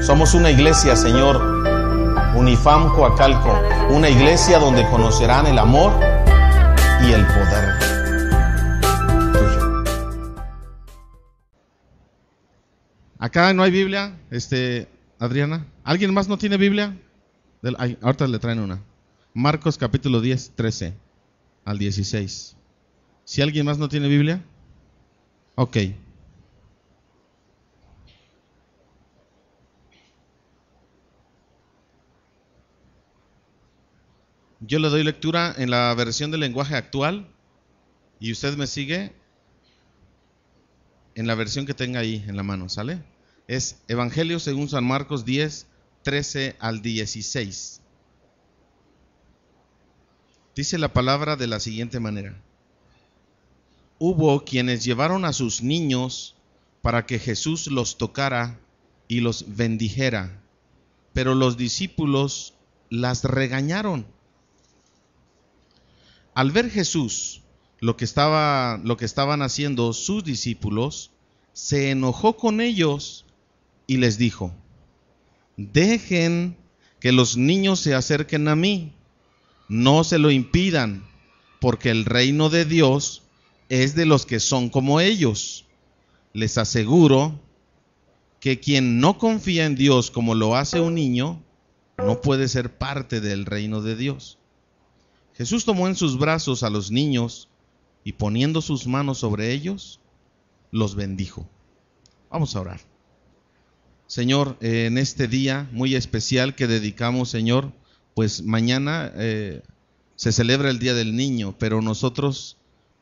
Somos una iglesia, Señor, Unifam Coacalco, una iglesia donde conocerán el amor y el poder tuyo. Acá no hay Biblia, Adriana. ¿Alguien más no tiene Biblia? Ahorita le traen una. Marcos capítulo 10, 13 al 16. Si alguien más no tiene Biblia, ok. Yo le doy lectura en la versión del lenguaje actual y usted me sigue en la versión que tenga ahí en la mano, ¿sale? Es Evangelio según San Marcos 10, 13 al 16. Dice la palabra de la siguiente manera: Hubo quienes llevaron a sus niños para que Jesús los tocara y los bendijera, pero los discípulos las regañaron. Al ver Jesús lo que estaban haciendo sus discípulos, se enojó con ellos y les dijo: dejen que los niños se acerquen a mí, no se lo impidan, porque el reino de Dios es de los que son como ellos. Les aseguro que quien no confía en Dios como lo hace un niño, no puede ser parte del reino de Dios. Jesús tomó en sus brazos a los niños y poniendo sus manos sobre ellos, los bendijo. Vamos a orar. Señor, en este día muy especial que dedicamos, Señor, pues mañana se celebra el Día del Niño, pero nosotros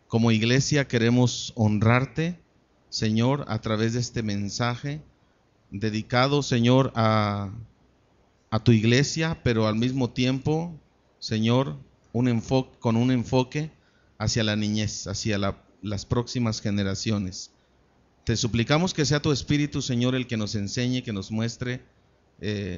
como iglesia queremos honrarte, Señor, a través de este mensaje dedicado, Señor, a tu iglesia, pero al mismo tiempo, Señor, con un enfoque hacia la niñez, hacia las próximas generaciones. Te suplicamos que sea tu Espíritu, Señor, el que nos enseñe, que nos muestre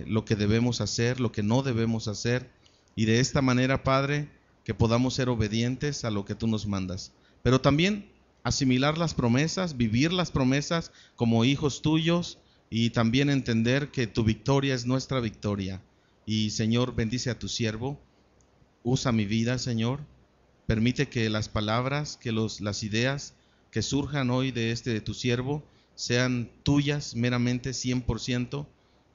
lo que debemos hacer, lo que no debemos hacer, y de esta manera, Padre, que podamos ser obedientes a lo que tú nos mandas, pero también asimilar las promesas, vivir las promesas como hijos tuyos, y también entender que tu victoria es nuestra victoria. Y Señor, bendice a tu siervo. Usa mi vida, Señor. Permite que las palabras, que las ideas que surjan hoy de tu siervo sean tuyas meramente 100%,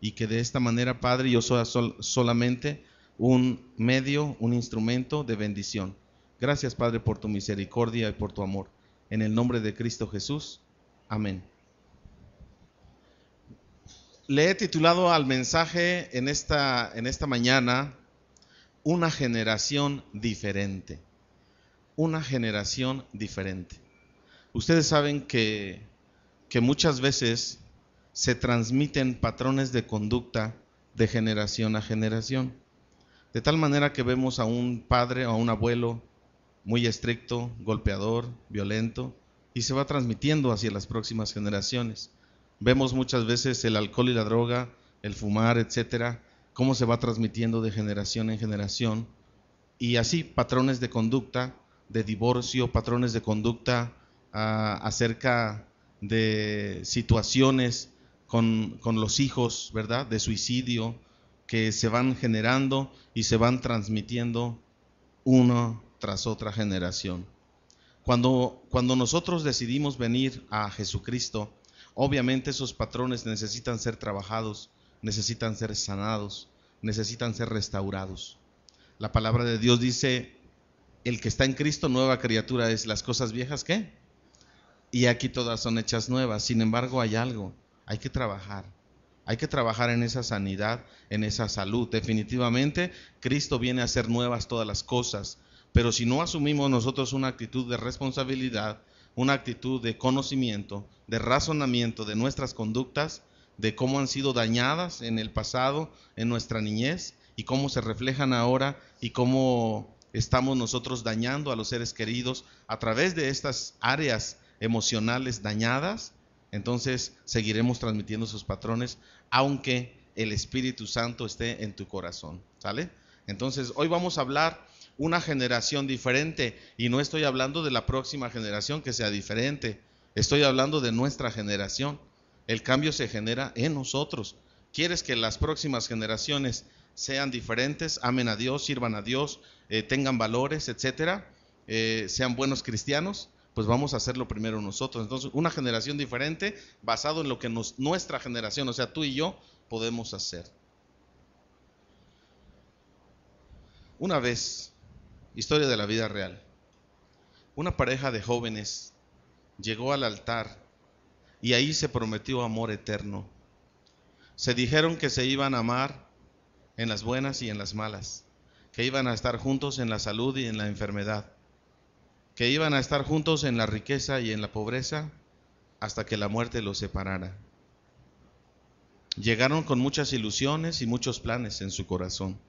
y que de esta manera, Padre, yo soy solamente un medio, un instrumento de bendición. Gracias, Padre, por tu misericordia y por tu amor. En el nombre de Cristo Jesús. Amén. Le he titulado al mensaje en esta mañana: una generación diferente. Una generación diferente. Ustedes saben que muchas veces se transmiten patrones de conducta de generación a generación. De tal manera que vemos a un padre o a un abuelo muy estricto, golpeador, violento, y se va transmitiendo hacia las próximas generaciones. Vemos muchas veces el alcohol y la droga, el fumar, etcétera, cómo se va transmitiendo de generación en generación, y así patrones de conducta de divorcio, patrones de conducta acerca de situaciones con los hijos, ¿verdad?, de suicidio, que se van generando y se van transmitiendo una tras otra generación. Cuando nosotros decidimos venir a Jesucristo, obviamente esos patrones necesitan ser trabajados, necesitan ser sanados, necesitan ser restaurados. La palabra de Dios dice: el que está en Cristo, nueva criatura es. Las cosas viejas, ¿qué? Y aquí todas son hechas nuevas. Sin embargo, hay algo, hay que trabajar en esa sanidad, en esa salud. Definitivamente, Cristo viene a hacer nuevas todas las cosas, pero si no asumimos nosotros una actitud de responsabilidad, una actitud de conocimiento, de razonamiento de nuestras conductas, de cómo han sido dañadas en el pasado, en nuestra niñez, y cómo se reflejan ahora, y cómo estamos nosotros dañando a los seres queridos a través de estas áreas emocionales dañadas, entonces seguiremos transmitiendo esos patrones, aunque el Espíritu Santo esté en tu corazón, ¿sale? Entonces hoy vamos a hablar una generación diferente, y no estoy hablando de la próxima generación que sea diferente, estoy hablando de nuestra generación. El cambio se genera en nosotros, ¿Quieres que las próximas generaciones sean diferentes, amen a Dios, sirvan a Dios, tengan valores, etcétera, sean buenos cristianos? Pues vamos a hacerlo primero nosotros. Entonces, una generación diferente basado en lo que nuestra generación, o sea, tú y yo, podemos hacer. Una vez, historia de la vida real, una pareja de jóvenes llegó al altar y ahí se prometió amor eterno. Se dijeron que se iban a amar en las buenas y en las malas, que iban a estar juntos en la salud y en la enfermedad, que iban a estar juntos en la riqueza y en la pobreza hasta que la muerte los separara. Llegaron con muchas ilusiones y muchos planes en su corazón.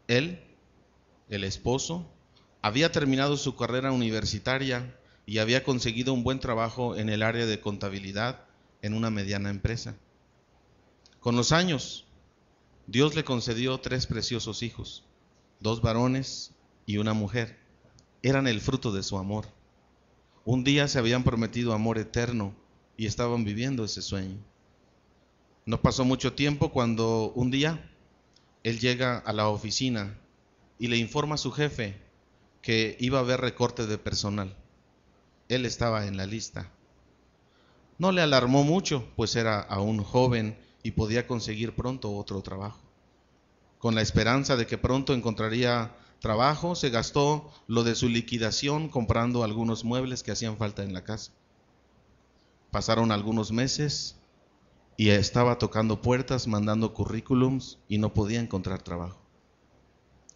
Él, el esposo, había terminado su carrera universitaria y había conseguido un buen trabajo en el área de contabilidad en una mediana empresa. Con los años, Dios le concedió 3 preciosos hijos, 2 varones y una mujer. Eran el fruto de su amor. Un día se habían prometido amor eterno y estaban viviendo ese sueño. No pasó mucho tiempo cuando un día él llega a la oficina y le informa a su jefe que iba a haber recorte de personal. Él estaba en la lista. No le alarmó mucho, pues era aún joven y podía conseguir pronto otro trabajo. Con la esperanza de que pronto encontraría trabajo, se gastó lo de su liquidación comprando algunos muebles que hacían falta en la casa. Pasaron algunos meses y estaba tocando puertas, mandando currículums y no podía encontrar trabajo.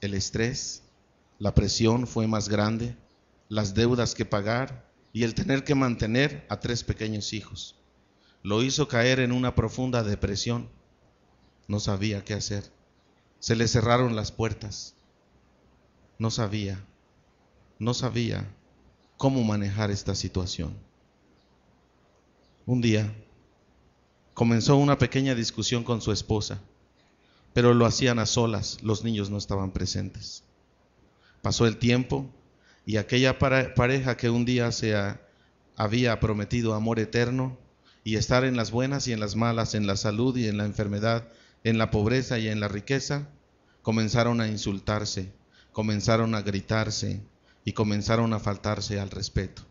El estrés, la presión fue más grande, las deudas que pagar y el tener que mantener a 3 pequeños hijos. Lo hizo caer en una profunda depresión. No sabía qué hacer. Se le cerraron las puertas. No sabía cómo manejar esta situación. Un día comenzó una pequeña discusión con su esposa, pero lo hacían a solas, los niños no estaban presentes. Pasó el tiempo y aquella pareja que un día había prometido amor eterno y estar en las buenas y en las malas, en la salud y en la enfermedad, en la pobreza y en la riqueza, comenzaron a insultarse, comenzaron a gritarse y comenzaron a faltarse al respeto.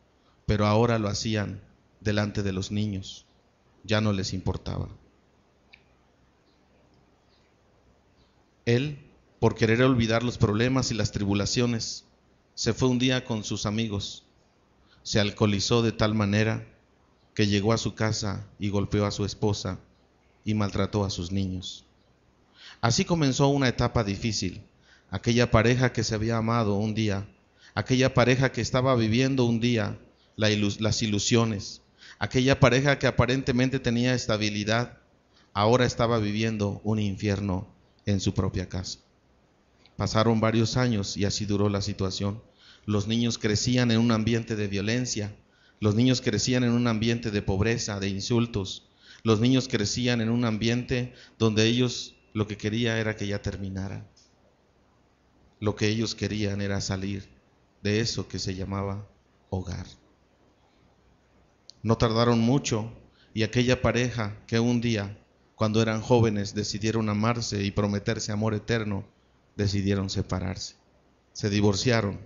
Pero ahora lo hacían delante de los niños, ya no les importaba. Él, por querer olvidar los problemas y las tribulaciones, se fue un día con sus amigos, se alcoholizó de tal manera que llegó a su casa y golpeó a su esposa y maltrató a sus niños. Así comenzó una etapa difícil. Aquella pareja que se había amado un día, aquella pareja que estaba viviendo un día las ilusiones, aquella pareja que aparentemente tenía estabilidad, ahora estaba viviendo un infierno en su propia casa. Pasaron varios años y así duró la situación. Los niños crecían en un ambiente de violencia, los niños crecían en un ambiente de pobreza, de insultos, los niños crecían en un ambiente donde ellos lo que querían era que ya terminara. Lo que ellos querían era salir de eso que se llamaba hogar. No tardaron mucho y aquella pareja que un día, cuando eran jóvenes, decidieron amarse y prometerse amor eterno, decidieron separarse. Se divorciaron.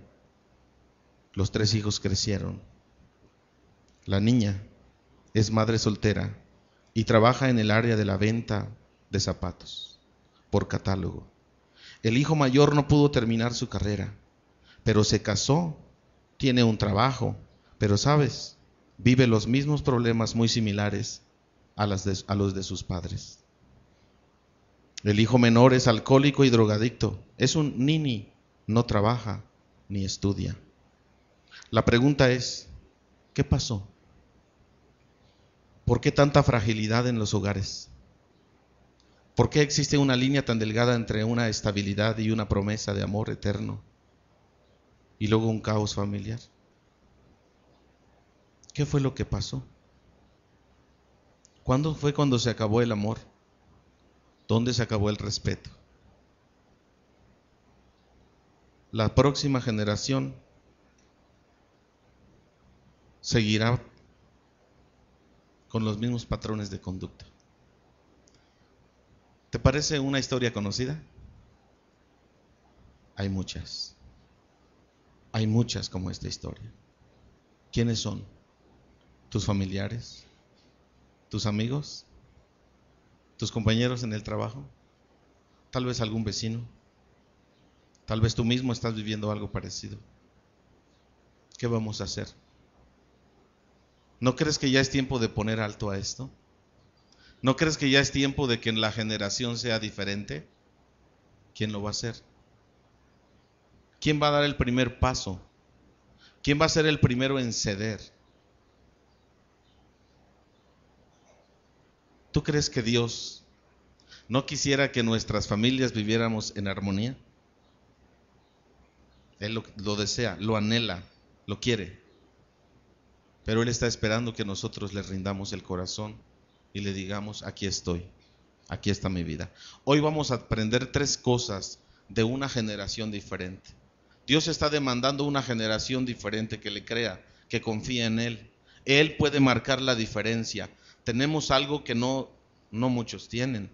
Los 3 hijos crecieron. La niña es madre soltera y trabaja en el área de la venta de zapatos por catálogo. El hijo mayor no pudo terminar su carrera, pero se casó, tiene un trabajo, pero sabes, vive los mismos problemas muy similares a los de sus padres. El hijo menor es alcohólico y drogadicto, es un nini, no trabaja ni estudia. La pregunta es, ¿qué pasó? ¿Por qué tanta fragilidad en los hogares? ¿Por qué existe una línea tan delgada entre una estabilidad y una promesa de amor eterno? Y luego un caos familiar. ¿Qué fue lo que pasó? ¿Cuándo fue cuando se acabó el amor? ¿Dónde se acabó el respeto? La próxima generación seguirá con los mismos patrones de conducta. ¿Te parece una historia conocida? Hay muchas. Hay muchas como esta historia. ¿Quiénes son? ¿Tus familiares? ¿Tus amigos? ¿Tus compañeros en el trabajo? Tal vez algún vecino. Tal vez tú mismo estás viviendo algo parecido. ¿Qué vamos a hacer? ¿No crees que ya es tiempo de poner alto a esto? ¿No crees que ya es tiempo de que la generación sea diferente? ¿Quién lo va a hacer? ¿Quién va a dar el primer paso? ¿Quién va a ser el primero en ceder? ¿Tú crees que Dios no quisiera que nuestras familias viviéramos en armonía? Él lo desea, lo anhela, lo quiere. Pero Él está esperando que nosotros le rindamos el corazón y le digamos, aquí estoy, aquí está mi vida. Hoy vamos a aprender 3 cosas de una generación diferente. Dios está demandando una generación diferente que le crea, que confíe en Él. Él puede marcar la diferencia. Tenemos algo que no muchos tienen,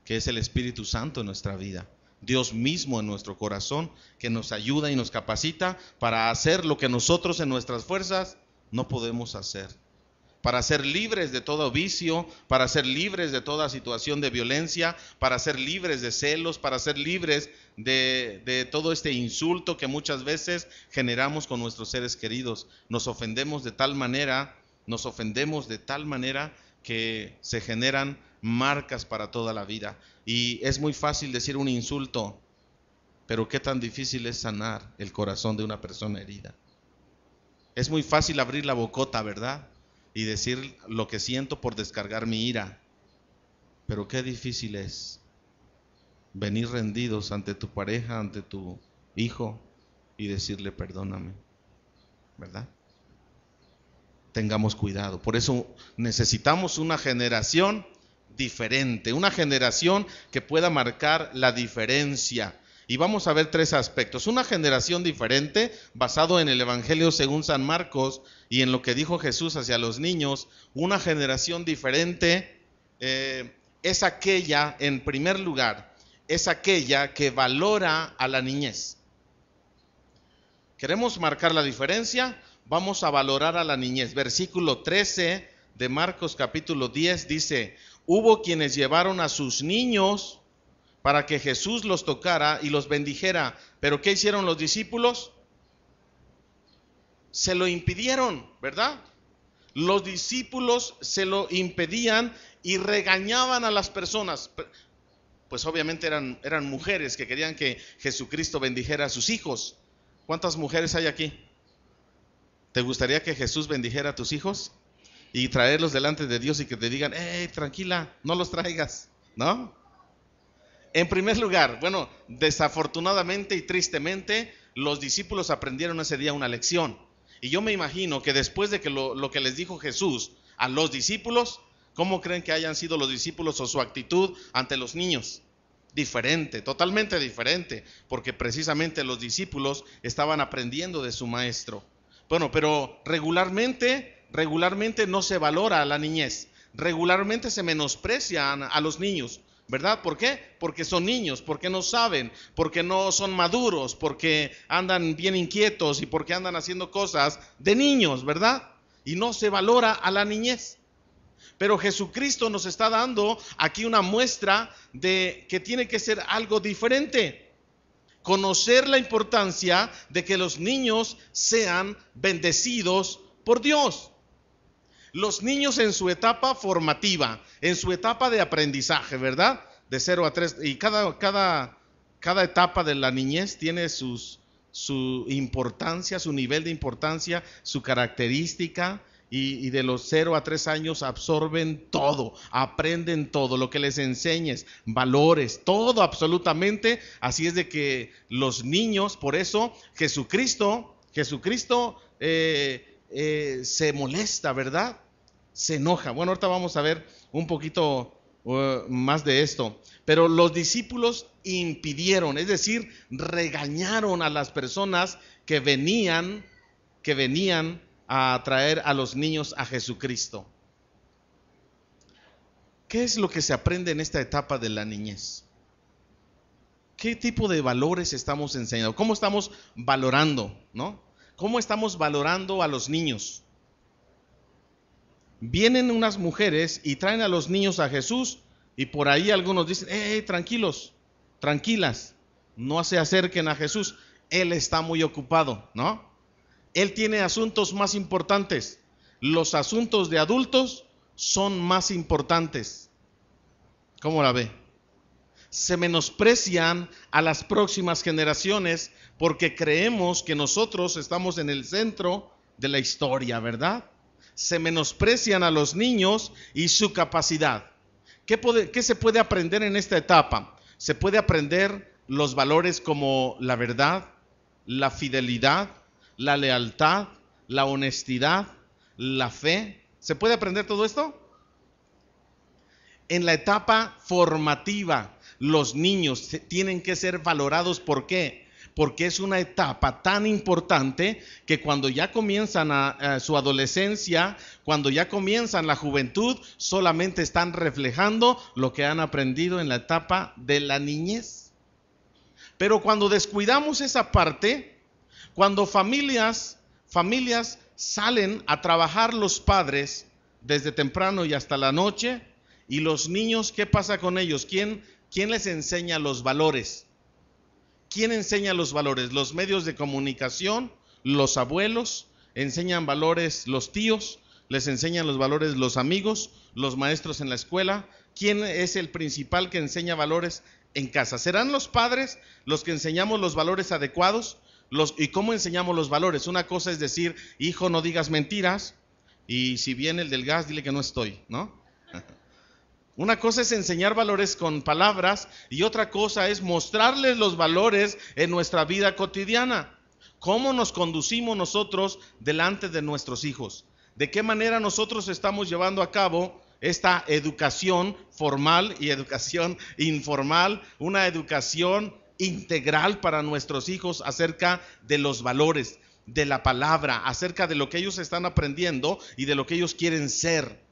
que es el Espíritu Santo en nuestra vida. Dios mismo en nuestro corazón, que nos ayuda y nos capacita para hacer lo que nosotros en nuestras fuerzas no podemos hacer. Para ser libres de todo vicio, para ser libres de toda situación de violencia, para ser libres de celos, para ser libres de todo este insulto que muchas veces generamos con nuestros seres queridos. Nos ofendemos de tal manera que se generan marcas para toda la vida. Y es muy fácil decir un insulto, pero qué tan difícil es sanar el corazón de una persona herida. Es muy fácil abrir la bocota, ¿verdad? Y decir lo que siento por descargar mi ira. Pero qué difícil es venir rendidos ante tu pareja, ante tu hijo y decirle perdóname, ¿verdad? Tengamos cuidado. Por eso necesitamos una generación diferente, una generación que pueda marcar la diferencia. Y vamos a ver 3 aspectos. Una generación diferente, basado en el Evangelio según San Marcos y en lo que dijo Jesús hacia los niños. Una generación diferente es aquella, en primer lugar, es aquella que valora a la niñez. ¿Queremos marcar la diferencia? Vamos a valorar a la niñez. Versículo 13 de Marcos capítulo 10 dice: hubo quienes llevaron a sus niños para que Jesús los tocara y los bendijera. ¿Pero qué hicieron los discípulos? Se lo impidieron, ¿verdad? Los discípulos se lo impedían y regañaban a las personas. Pues obviamente eran mujeres que querían que Jesucristo bendijera a sus hijos. ¿Cuántas mujeres hay aquí? ¿Te gustaría que Jesús bendijera a tus hijos? Y traerlos delante de Dios y que te digan, tranquila, no los traigas, ¿no? En primer lugar, bueno, desafortunadamente y tristemente, los discípulos aprendieron ese día una lección. Y yo me imagino que después de que lo que les dijo Jesús a los discípulos, ¿cómo creen que hayan sido los discípulos o su actitud ante los niños? Diferente, totalmente diferente, porque precisamente los discípulos estaban aprendiendo de su maestro. Bueno, pero regularmente no se valora a la niñez. Regularmente se menosprecian a los niños, ¿verdad? ¿Por qué? Porque son niños, porque no saben, porque no son maduros, porque andan bien inquietos y porque andan haciendo cosas de niños, ¿verdad? Y no se valora a la niñez. Pero Jesucristo nos está dando aquí una muestra de que tiene que ser algo diferente. Conocer la importancia de que los niños sean bendecidos por Dios. Los niños en su etapa formativa, en su etapa de aprendizaje, ¿verdad? De 0 a 3, y cada etapa de la niñez tiene su importancia, su nivel de importancia, su característica, y de los 0 a 3 años absorben todo, aprenden todo, lo que les enseñes, valores, todo absolutamente. Así es de que los niños, por eso Jesucristo se molesta, ¿verdad? Se enoja. Bueno, ahorita vamos a ver un poquito más de esto. Pero los discípulos impidieron, es decir, regañaron a las personas que venían a traer a los niños a Jesucristo. ¿Qué es lo que se aprende en esta etapa de la niñez? ¿Qué tipo de valores estamos enseñando? ¿Cómo estamos valorando, no? ¿Cómo estamos valorando a los niños? Vienen unas mujeres y traen a los niños a Jesús y por ahí algunos dicen, tranquilos, tranquilas, no se acerquen a Jesús, Él está muy ocupado, ¿no? Él tiene asuntos más importantes. Los asuntos de adultos son más importantes. ¿Cómo la ve? Se menosprecian a las próximas generaciones porque creemos que nosotros estamos en el centro de la historia, ¿verdad? Se menosprecian a los niños y su capacidad. ¿Qué se puede aprender en esta etapa? Se puede aprender los valores como la verdad, la fidelidad, la lealtad, la honestidad, la fe. ¿Se puede aprender todo esto? En la etapa formativa, los niños tienen que ser valorados. ¿Por qué? Porque es una etapa tan importante que cuando ya comienzan su adolescencia, cuando ya comienzan la juventud, solamente están reflejando lo que han aprendido en la etapa de la niñez. Pero cuando descuidamos esa parte, cuando familias salen a trabajar los padres desde temprano y hasta la noche, y los niños, ¿qué pasa con ellos? ¿Quién les enseña los valores? ¿Quién enseña los valores? Los medios de comunicación, los abuelos, enseñan valores los tíos, les enseñan los valores los amigos, los maestros en la escuela. ¿Quién es el principal que enseña valores en casa? ¿Serán los padres los que enseñamos los valores adecuados? ¿Y cómo enseñamos los valores? Una cosa es decir, hijo, no digas mentiras, y si viene el del gas, dile que no estoy, ¿no? Una cosa es enseñar valores con palabras y otra cosa es mostrarles los valores en nuestra vida cotidiana. ¿Cómo nos conducimos nosotros delante de nuestros hijos? ¿De qué manera nosotros estamos llevando a cabo esta educación formal y educación informal? Una educación integral para nuestros hijos acerca de los valores, de la palabra, acerca de lo que ellos están aprendiendo y de lo que ellos quieren ser.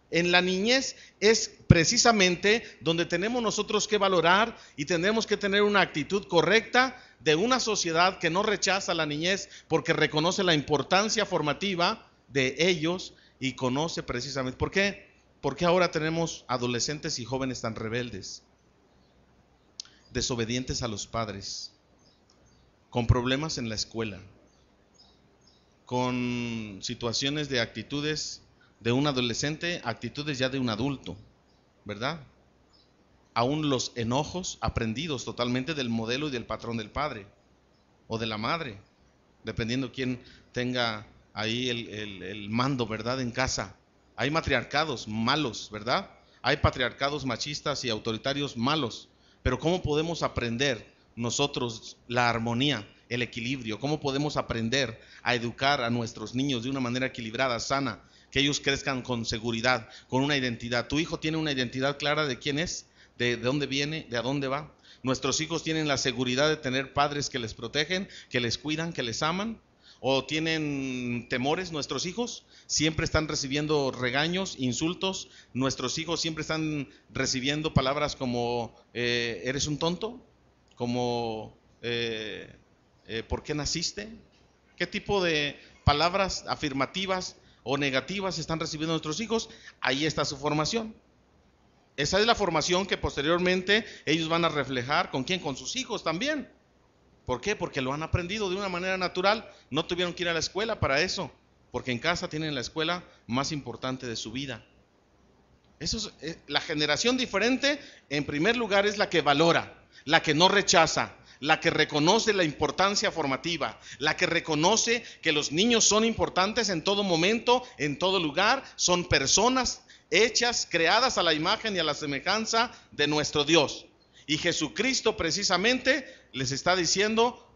En la niñez es precisamente donde tenemos nosotros que valorar y tenemos que tener una actitud correcta de una sociedad que no rechaza la niñez porque reconoce la importancia formativa de ellos y conoce precisamente. ¿Por qué? Porque ahora tenemos adolescentes y jóvenes tan rebeldes, desobedientes a los padres, con problemas en la escuela, con situaciones de actitudes de un adolescente, actitudes ya de un adulto, ¿verdad? Aún los enojos aprendidos totalmente del modelo y del patrón del padre o de la madre, dependiendo quién tenga ahí el mando, ¿verdad? En casa. Hay matriarcados malos, ¿verdad? Hay patriarcados machistas y autoritarios malos. Pero ¿cómo podemos aprender nosotros la armonía, el equilibrio? ¿Cómo podemos aprender a educar a nuestros niños de una manera equilibrada, sana? Que ellos crezcan con seguridad, con una identidad. ¿Tu hijo tiene una identidad clara de quién es? ¿De dónde viene? ¿De a dónde va? ¿Nuestros hijos tienen la seguridad de tener padres que les protegen, que les cuidan, que les aman? ¿O tienen temores nuestros hijos? ¿Siempre están recibiendo regaños, insultos? ¿Nuestros hijos siempre están recibiendo palabras como eres un tonto? ¿Como ¿por qué naciste? ¿Qué tipo de palabras afirmativas o negativas están recibiendo nuestros hijos? Ahí está su formación. Esa es la formación que posteriormente ellos van a reflejar. ¿Con quién? Con sus hijos también. ¿Por qué? Porque lo han aprendido de una manera natural. No tuvieron que ir a la escuela para eso, porque en casa tienen la escuela más importante de su vida. Eso es, la generación diferente, en primer lugar, es la que valora, la que no rechaza, la que reconoce la importancia formativa, la que reconoce que los niños son importantes en todo momento, en todo lugar, son personas hechas, creadas a la imagen y a la semejanza de nuestro Dios. Y Jesucristo precisamente les está diciendo,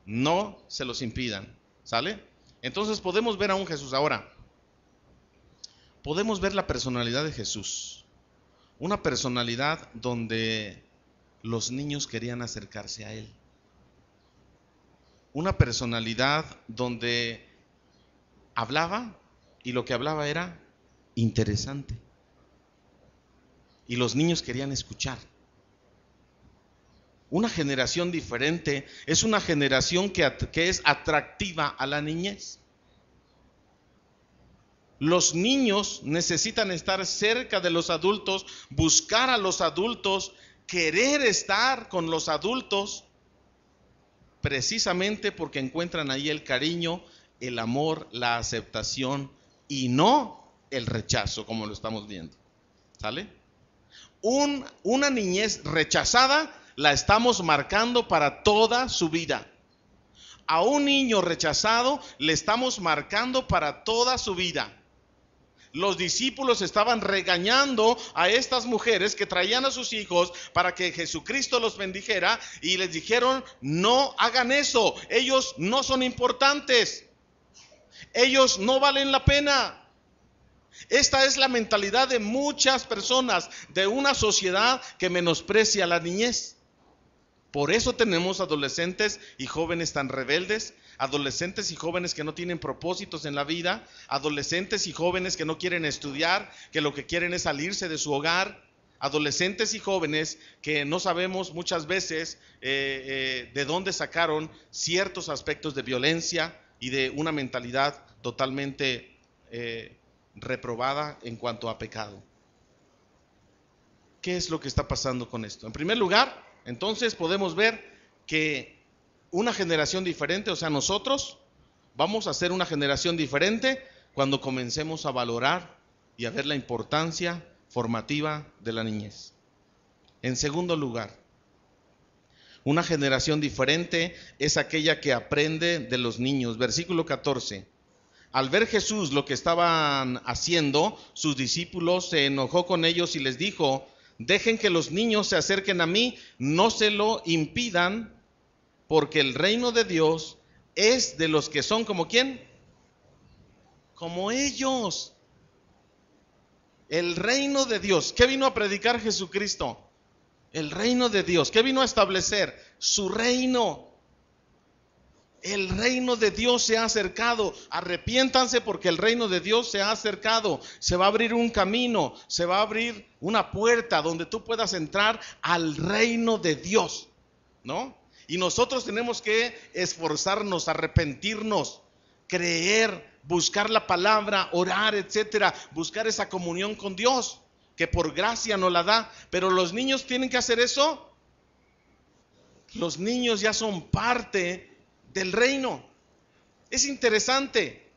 no se los impidan, ¿sale? Entonces podemos ver a un Jesús ahora. Podemos ver la personalidad de Jesús, una personalidad donde los niños querían acercarse a Él. Una personalidad donde hablaba y lo que hablaba era interesante. y los niños querían escuchar. Una generación diferente es una generación que es atractiva a la niñez. Los niños necesitan estar cerca de los adultos, buscar a los adultos, querer estar con los adultos, precisamente porque encuentran ahí el cariño, el amor, la aceptación y no el rechazo, como lo estamos viendo. ¿Sale? Una niñez rechazada la estamos marcando para toda su vida. A un niño rechazado le estamos marcando para toda su vida. Los discípulos estaban regañando a estas mujeres que traían a sus hijos para que Jesucristo los bendijera y les dijeron: no hagan eso, ellos no son importantes, ellos no valen la pena. Esta es la mentalidad de muchas personas, de una sociedad que menosprecia la niñez. Por eso tenemos adolescentes y jóvenes tan rebeldes, adolescentes y jóvenes que no tienen propósitos en la vida, adolescentes y jóvenes que no quieren estudiar, que lo que quieren es salirse de su hogar, adolescentes y jóvenes que no sabemos muchas veces de dónde sacaron ciertos aspectos de violencia y de una mentalidad totalmente reprobada en cuanto a pecado. ¿Qué es lo que está pasando con esto? En primer lugar, entonces podemos ver que una generación diferente, o sea, nosotros vamos a ser una generación diferente cuando comencemos a valorar y a ver la importancia formativa de la niñez. En segundo lugar, una generación diferente es aquella que aprende de los niños. Versículo 14. Al ver Jesús lo que estaban haciendo, sus discípulos se enojó con ellos y les dijo: dejen que los niños se acerquen a mí, no se lo impidan, porque el reino de Dios es de los que son como ¿quién? Como ellos. El reino de Dios. ¿Qué vino a predicar Jesucristo? El reino de Dios. ¿Qué vino a establecer? Su reino. El reino de Dios se ha acercado. Arrepiéntanse porque el reino de Dios se ha acercado. Se va a abrir un camino, se va a abrir una puerta donde tú puedas entrar al reino de Dios, ¿no? Y nosotros tenemos que esforzarnos, arrepentirnos, creer, buscar la palabra, orar, etcétera, buscar esa comunión con Dios, que por gracia nos la da. Pero los niños tienen que hacer eso. Los niños ya son parte del reino. Es interesante.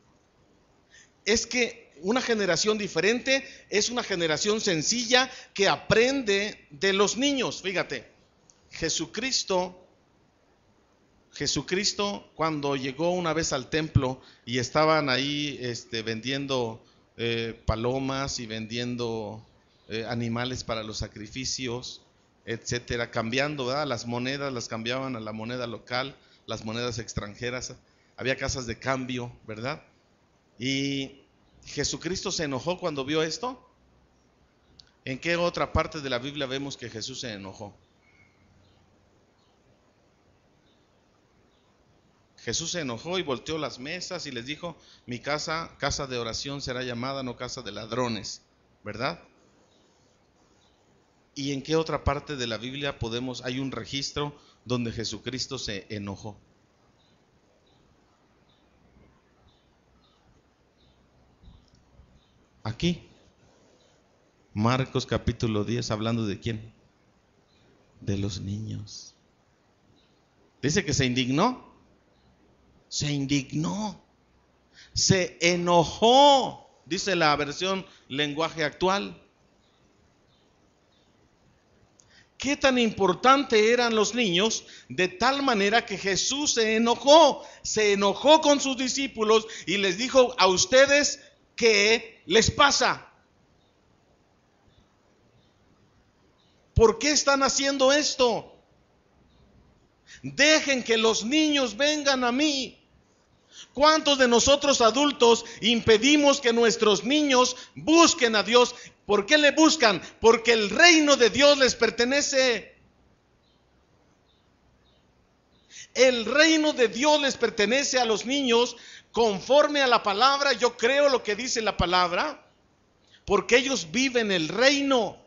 Es que una generación diferente es una generación sencilla que aprende de los niños. Fíjate, Jesucristo cuando llegó una vez al templo y estaban ahí vendiendo palomas y vendiendo animales para los sacrificios, etcétera, cambiando, ¿verdad? Las monedas las cambiaban a la moneda local, las monedas extranjeras, había casas de cambio, ¿verdad? Y Jesucristo se enojó cuando vio esto. ¿En qué otra parte de la Biblia vemos que Jesús se enojó? Jesús se enojó y volteó las mesas y les dijo: mi casa, casa de oración será llamada, no casa de ladrones, ¿verdad? ¿Y en qué otra parte de la Biblia hay un registro donde Jesucristo se enojó? Aquí, Marcos capítulo 10, hablando de ¿quién? De los niños. Dice que se indignó. Se indignó. Se enojó, dice la versión lenguaje actual. ¿Qué tan importante eran los niños? De tal manera que Jesús se enojó con sus discípulos y les dijo: a ustedes, ¿qué les pasa? ¿Por qué están haciendo esto? Dejen que los niños vengan a mí. ¿Cuántos de nosotros adultos impedimos que nuestros niños busquen a Dios? ¿Por qué le buscan? Porque el reino de Dios les pertenece. El reino de Dios les pertenece a los niños conforme a la palabra. Yo creo lo que dice la palabra, porque ellos viven el reino.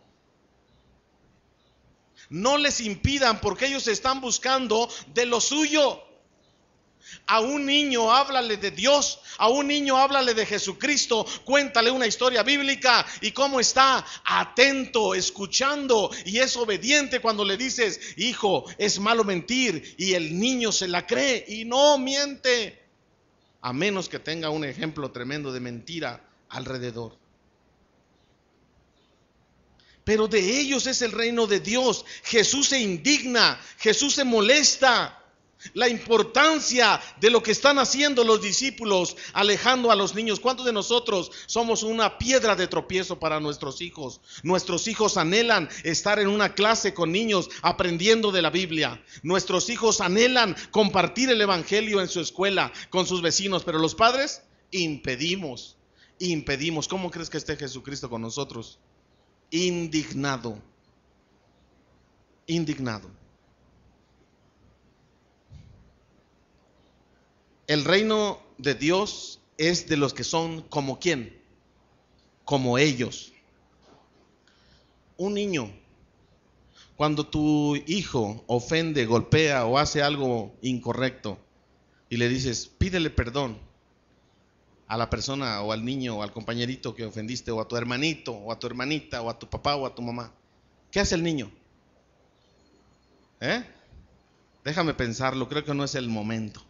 No les impidan, porque ellos están buscando de lo suyo. A un niño háblale de Dios, a un niño háblale de Jesucristo, cuéntale una historia bíblica y cómo está atento, escuchando y es obediente cuando le dices, hijo, es malo mentir, y el niño se la cree y no miente, a menos que tenga un ejemplo tremendo de mentira alrededor. Pero de ellos es el reino de Dios. Jesús se indigna, Jesús se molesta. La importancia de lo que están haciendo los discípulos, alejando a los niños. ¿Cuántos de nosotros somos una piedra de tropiezo para nuestros hijos? Nuestros hijos anhelan estar en una clase con niños aprendiendo de la Biblia. Nuestros hijos anhelan compartir el evangelio en su escuela con sus vecinos, pero los padres impedimos. ¿Cómo crees que esté Jesucristo con nosotros? Indignado. El reino de Dios es de los que son como ¿quién? Como ellos. Un niño, cuando tu hijo ofende, golpea o hace algo incorrecto y le dices, pídele perdón a la persona o al niño o al compañerito que ofendiste, o a tu hermanito o a tu hermanita o a tu papá o a tu mamá, ¿qué hace el niño? Déjame pensarlo, creo que no es el momento,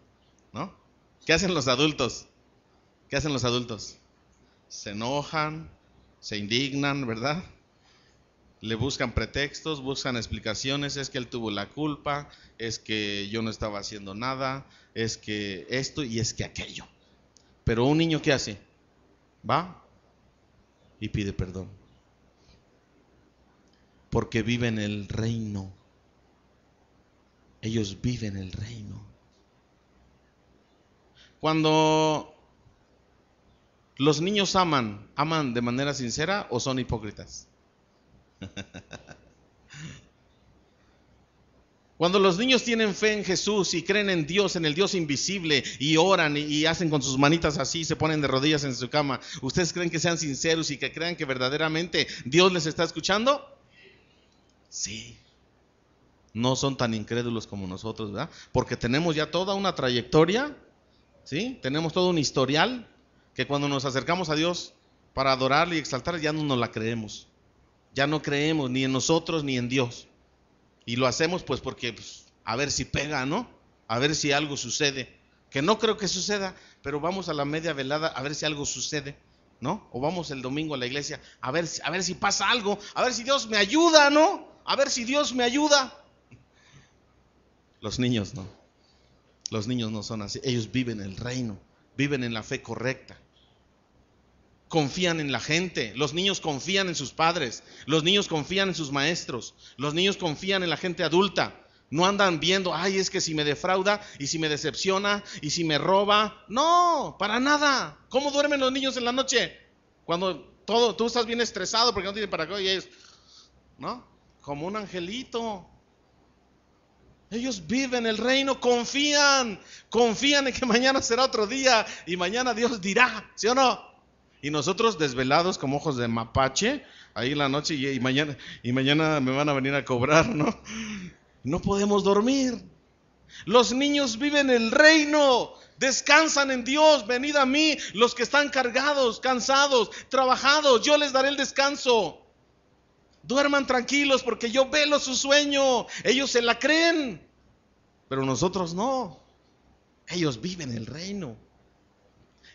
¿no? ¿Qué hacen los adultos? Se enojan, se indignan, ¿verdad? Le buscan pretextos, buscan explicaciones, es que él tuvo la culpa, es que yo no estaba haciendo nada, es que esto y es que aquello. Pero un niño, ¿qué hace? Va y pide perdón. Porque vive en el reino. Ellos viven el reino. Cuando los niños aman de manera sincera o son hipócritas. Cuando los niños tienen fe en Jesús y creen en Dios, en el Dios invisible, y oran y hacen con sus manitas así, se ponen de rodillas en su cama, ¿ustedes creen que sean sinceros y que crean que verdaderamente Dios les está escuchando? Sí. No son tan incrédulos como nosotros, ¿verdad? Porque tenemos ya toda una trayectoria, ¿sí? Tenemos todo un historial que cuando nos acercamos a Dios para adorarle y exaltarle ya no nos la creemos. Ya no creemos ni en nosotros ni en Dios. Y lo hacemos pues porque a ver si pega, ¿no? A ver si algo sucede. Que no creo que suceda, pero vamos a la media velada a ver si algo sucede, ¿no? O vamos el domingo a la iglesia a ver si pasa algo, a ver si Dios me ayuda, ¿no? A ver si Dios me ayuda. Los niños no. Los niños no son así. Ellos viven el reino, viven en la fe correcta. Confían en la gente. Los niños confían en sus padres. Los niños confían en sus maestros. Los niños confían en la gente adulta. No andan viendo, ay, es que si me defrauda y si me decepciona y si me roba. No, para nada. ¿Cómo duermen los niños en la noche? Cuando tú estás bien estresado porque no tienen para qué y ellos, ¿no? Como un angelito. Ellos viven el reino, confían en que mañana será otro día y mañana Dios dirá, ¿sí o no? Y nosotros desvelados como ojos de mapache, ahí en la noche y mañana me van a venir a cobrar, ¿no? No podemos dormir. Los niños viven el reino, descansan en Dios. Venid a mí los que están cargados, cansados, trabajados, yo les daré el descanso. Duerman tranquilos porque yo velo su sueño. Ellos se la creen, pero nosotros no. Ellos viven el reino.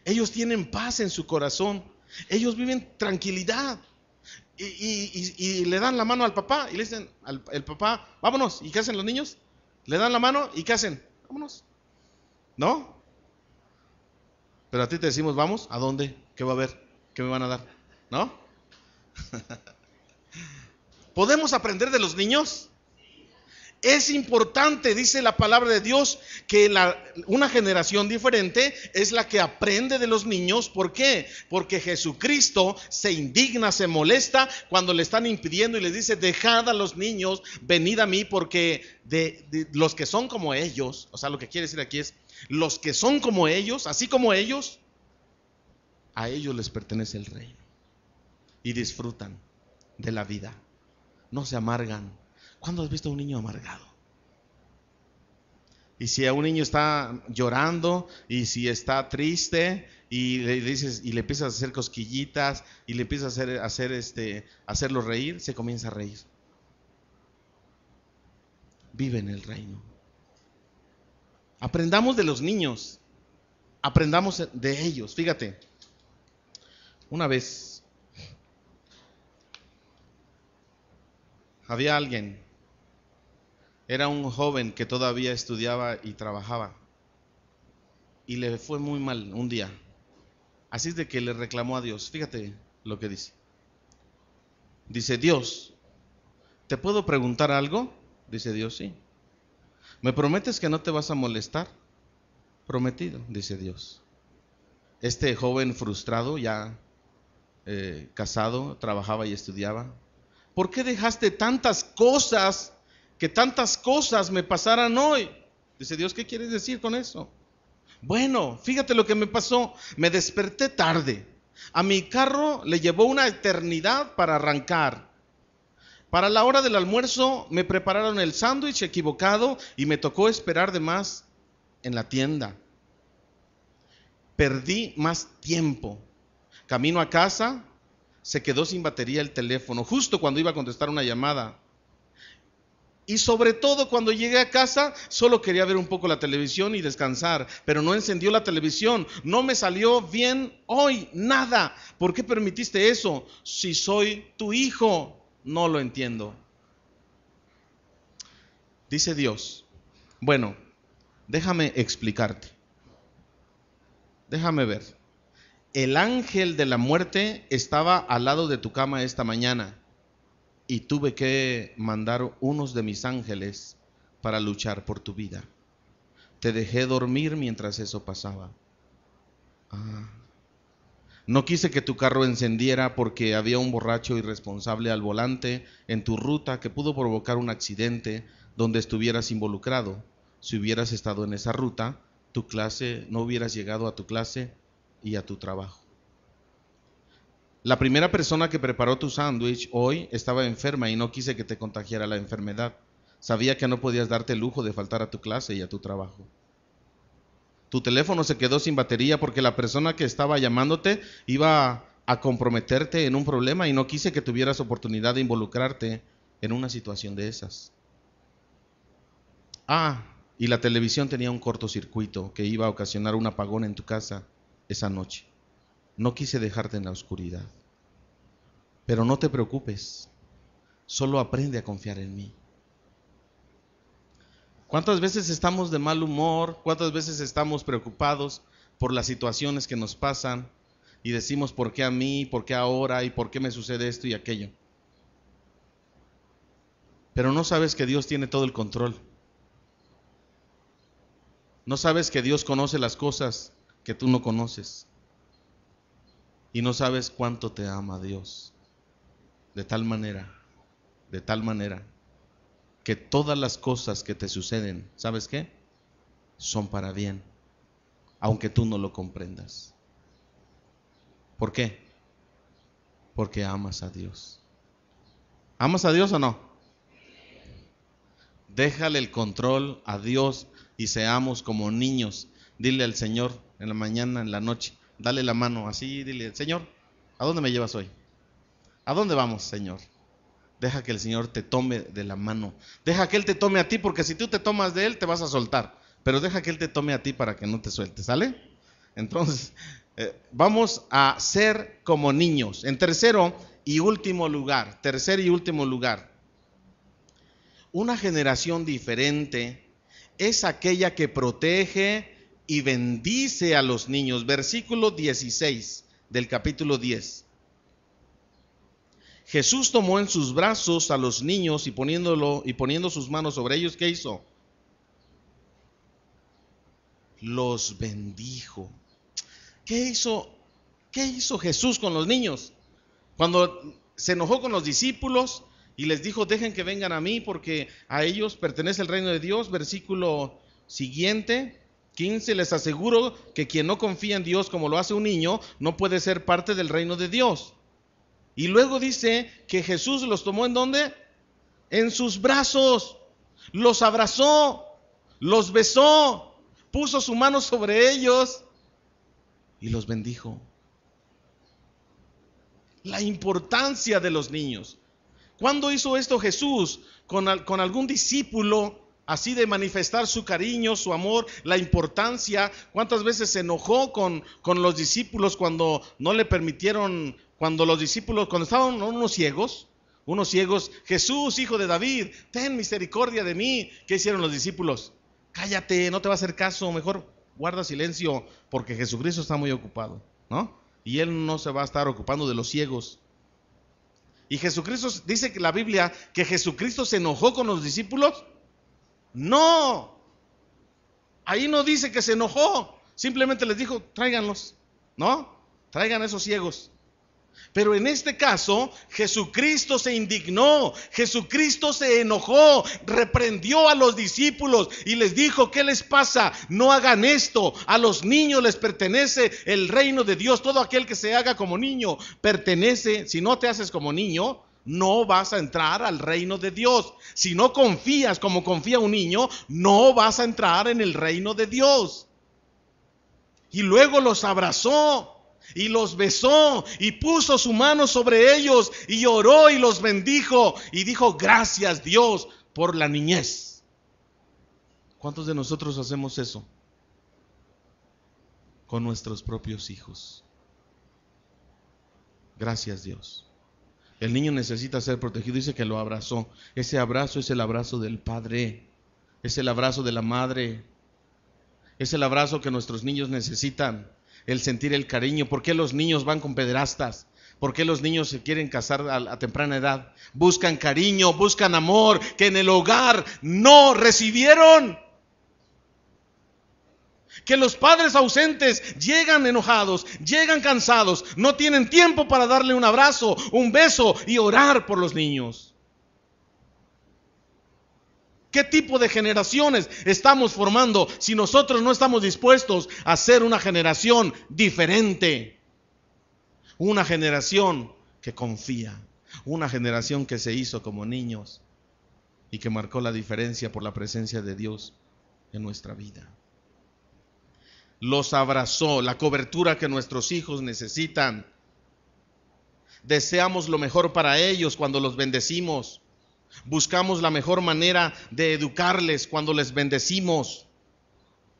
Ellos tienen paz en su corazón. Ellos viven tranquilidad. Y le dan la mano al papá y le dicen al papá, vámonos. ¿Y qué hacen los niños? Le dan la mano y ¿qué hacen? Vámonos. ¿No? Pero a ti te decimos, vamos, ¿a dónde? ¿Qué va a haber? ¿Qué me van a dar? ¿No? ¿Podemos aprender de los niños? Es importante, dice la palabra de Dios, que una generación diferente es la que aprende de los niños. ¿Por qué? Porque Jesucristo se indigna, se molesta cuando le están impidiendo y les dice, dejad a los niños, venid a mí, porque de los que son como ellos, o sea, lo que quiere decir aquí es, los que son como ellos, así como ellos, a ellos les pertenece el reino y disfrutan de la vida. No se amargan. ¿Cuándo has visto a un niño amargado? Y si a un niño está llorando, y si está triste, y le dices, y le empiezas a hacer cosquillitas, y le empiezas a hacerlo reír, se comienza a reír. Vive en el reino. Aprendamos de los niños, aprendamos de ellos. Fíjate, una vez había alguien, era un joven que todavía estudiaba y trabajaba, y le fue muy mal un día. Así es de que le reclamó a Dios. Fíjate lo que dice. Dice: Dios, ¿te puedo preguntar algo? Dice Dios: sí. ¿Me prometes que no te vas a molestar? Prometido, dice Dios. Este joven frustrado, ya casado, trabajaba y estudiaba. ¿Por qué dejaste tantas cosas, que tantas cosas me pasaran hoy? Dice Dios: ¿qué quieres decir con eso? Bueno, fíjate lo que me pasó. Me desperté tarde. A mi carro le llevó una eternidad para arrancar. Para la hora del almuerzo me prepararon el sándwich equivocado y me tocó esperar de más en la tienda. Perdí más tiempo. Camino a casa, se quedó sin batería el teléfono, justo cuando iba a contestar una llamada. Y sobre todo cuando llegué a casa, solo quería ver un poco la televisión y descansar, pero no encendió la televisión. No me salió bien hoy, nada. ¿Por qué permitiste eso? Si soy tu hijo, no lo entiendo. Dice Dios: bueno, déjame explicarte. Déjame ver. El ángel de la muerte estaba al lado de tu cama esta mañana y tuve que mandar unos de mis ángeles para luchar por tu vida. Te dejé dormir mientras eso pasaba. No quise que tu carro encendiera porque había un borracho irresponsable al volante en tu ruta que pudo provocar un accidente donde estuvieras involucrado. Si hubieras estado en esa ruta, no hubieras llegado a tu clase y a tu trabajo. La primera persona que preparó tu sándwich hoy estaba enferma y no quise que te contagiara la enfermedad. Sabía que no podías darte el lujo de faltar a tu clase y a tu trabajo. Tu teléfono se quedó sin batería porque la persona que estaba llamándote iba a comprometerte en un problema y no quise que tuvieras oportunidad de involucrarte en una situación de esas. Y la televisión tenía un cortocircuito que iba a ocasionar un apagón en tu casa esa noche. No quise dejarte en la oscuridad. Pero no te preocupes, solo aprende a confiar en mí. ¿Cuántas veces estamos de mal humor? ¿Cuántas veces estamos preocupados por las situaciones que nos pasan? Y decimos: ¿por qué a mí? ¿Por qué ahora? ¿Y por qué me sucede esto y aquello? Pero no sabes que Dios tiene todo el control. No sabes que Dios conoce las cosas que tú no conoces. Y no sabes cuánto te ama Dios. De tal manera que todas las cosas que te suceden, ¿sabes qué? Son para bien, aunque tú no lo comprendas. ¿Por qué? Porque amas a Dios. ¿Amas a Dios o no? Déjale el control a Dios y seamos como niños. Dile al Señor en la mañana, en la noche, dale la mano así, dile: Señor, ¿a dónde me llevas hoy? ¿A dónde vamos, Señor? Deja que el Señor te tome de la mano. Deja que Él te tome a ti, porque si tú te tomas de Él, te vas a soltar. Pero deja que Él te tome a ti para que no te sueltes, ¿sale? Entonces, vamos a ser como niños. En tercer y último lugar, una generación diferente es aquella que protege y bendice a los niños. Versículo 16 del capítulo 10. Jesús tomó en sus brazos a los niños y poniendo sus manos sobre ellos, ¿qué hizo? Los bendijo. ¿Qué hizo Jesús con los niños? Cuando se enojó con los discípulos y les dijo: dejen que vengan a mí porque a ellos pertenece el reino de Dios. Versículo siguiente, 15, les aseguro que quien no confía en Dios como lo hace un niño, no puede ser parte del reino de Dios. Y luego dice que Jesús los tomó ¿en dónde? en sus brazos, los abrazó, los besó, puso su mano sobre ellos y los bendijo. La importancia de los niños. ¿Cuándo hizo esto Jesús? Con algún discípulo, así de manifestar su cariño, su amor, la importancia. ¿Cuántas veces se enojó con los discípulos cuando no le permitieron, cuando estaban unos ciegos, Jesús, hijo de David, ten misericordia de mí? ¿Qué hicieron los discípulos? Cállate, no te va a hacer caso, mejor guarda silencio, porque Jesucristo está muy ocupado, ¿no? Y Él no se va a estar ocupando de los ciegos. Y Jesucristo, dice que la Biblia, que Jesucristo se enojó con los discípulos. No, ahí no dice que se enojó, simplemente les dijo, tráiganlos, ¿no? Traigan a esos ciegos. Pero en este caso, Jesucristo se indignó, Jesucristo se enojó, reprendió a los discípulos y les dijo, ¿qué les pasa? No hagan esto, a los niños les pertenece el reino de Dios. Todo aquel que se haga como niño pertenece. Si no te haces como niño, no vas a entrar al reino de Dios. Si no confías como confía un niño, no vas a entrar en el reino de Dios. Y luego los abrazó y los besó y puso su mano sobre ellos y oró y los bendijo y dijo, gracias Dios por la niñez. ¿Cuántos de nosotros hacemos eso con nuestros propios hijos? Gracias Dios. El niño necesita ser protegido, dice que lo abrazó. Ese abrazo es el abrazo del padre, es el abrazo de la madre, es el abrazo que nuestros niños necesitan. El sentir el cariño. ¿Por qué los niños van con pederastas? ¿Por qué los niños se quieren casar a temprana edad? Buscan cariño, buscan amor, que en el hogar no recibieron. Que los padres ausentes llegan enojados, llegan cansados, no tienen tiempo para darle un abrazo, un beso y orar por los niños. ¿Qué tipo de generaciones estamos formando si nosotros no estamos dispuestos a ser una generación diferente? Una generación que confía, una generación que se hizo como niños y que marcó la diferencia por la presencia de Dios en nuestra vida. Los abrazó, la cobertura que nuestros hijos necesitan. Deseamos lo mejor para ellos cuando los bendecimos. Buscamos la mejor manera de educarles cuando les bendecimos.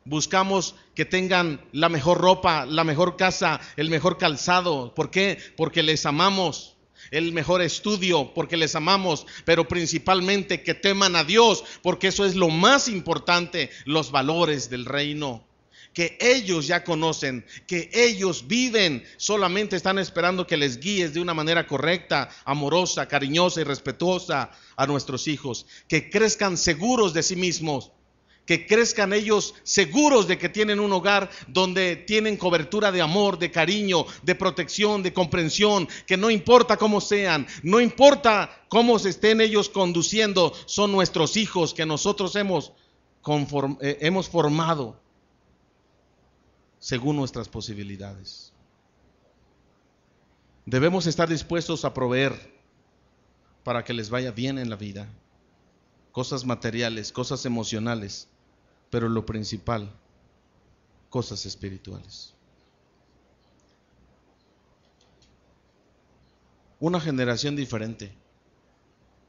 Buscamos que tengan la mejor ropa, la mejor casa, el mejor calzado. ¿Por qué? Porque les amamos. El mejor estudio, porque les amamos. Pero principalmente que teman a Dios, porque eso es lo más importante, los valores del reino. Que ellos ya conocen, que ellos viven, solamente están esperando que les guíes de una manera correcta, amorosa, cariñosa y respetuosa a nuestros hijos. Que crezcan seguros de sí mismos, que crezcan ellos seguros de que tienen un hogar donde tienen cobertura de amor, de cariño, de protección, de comprensión, que no importa cómo sean, no importa cómo se estén ellos conduciendo, son nuestros hijos que nosotros hemos formado según nuestras posibilidades. Debemos estar dispuestos a proveer para que les vaya bien en la vida. Cosas materiales, cosas emocionales, pero lo principal, cosas espirituales. Una generación diferente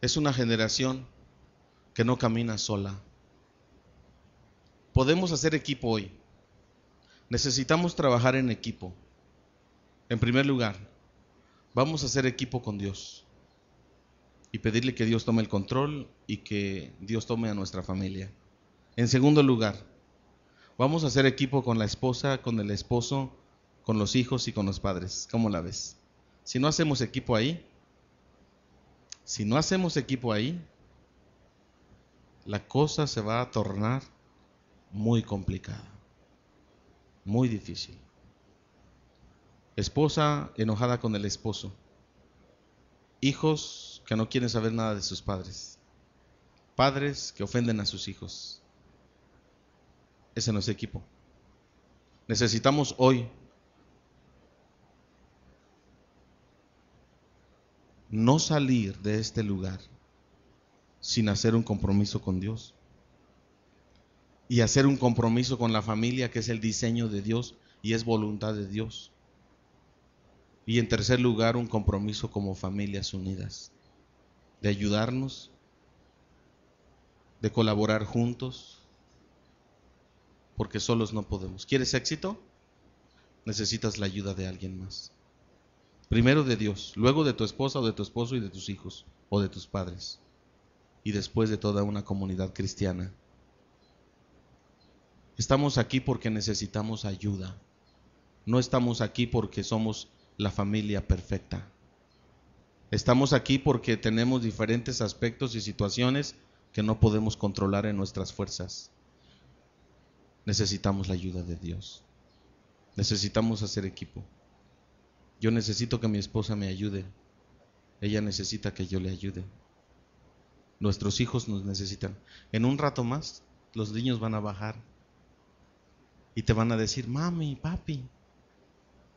es una generación que no camina sola. Podemos hacer equipo hoy. Necesitamos trabajar en equipo. En primer lugar, vamos a hacer equipo con Dios y pedirle que Dios tome el control y que Dios tome a nuestra familia. En segundo lugar, vamos a hacer equipo con la esposa, con el esposo, con los hijos y con los padres. ¿Cómo la ves? Si no hacemos equipo ahí, la cosa se va a tornar muy complicada. Muy difícil. Esposa enojada con el esposo. Hijos que no quieren saber nada de sus padres. Padres que ofenden a sus hijos. Ese no es equipo. Necesitamos hoy no salir de este lugar sin hacer un compromiso con Dios. Y hacer un compromiso con la familia, que es el diseño de Dios y es voluntad de Dios. Y en tercer lugar, un compromiso como familias unidas, de ayudarnos, de colaborar juntos, porque solos no podemos. ¿Quieres éxito? Necesitas la ayuda de alguien más. Primero de Dios, luego de tu esposa o de tu esposo y de tus hijos o de tus padres, y después de toda una comunidad cristiana. Estamos aquí porque necesitamos ayuda. No estamos aquí porque somos la familia perfecta. Estamos aquí porque tenemos diferentes aspectos y situaciones que no podemos controlar en nuestras fuerzas. Necesitamos la ayuda de Dios. Necesitamos hacer equipo. Yo necesito que mi esposa me ayude. Ella necesita que yo le ayude. Nuestros hijos nos necesitan. En un rato más, los niños van a bajar y te van a decir: mami, papi,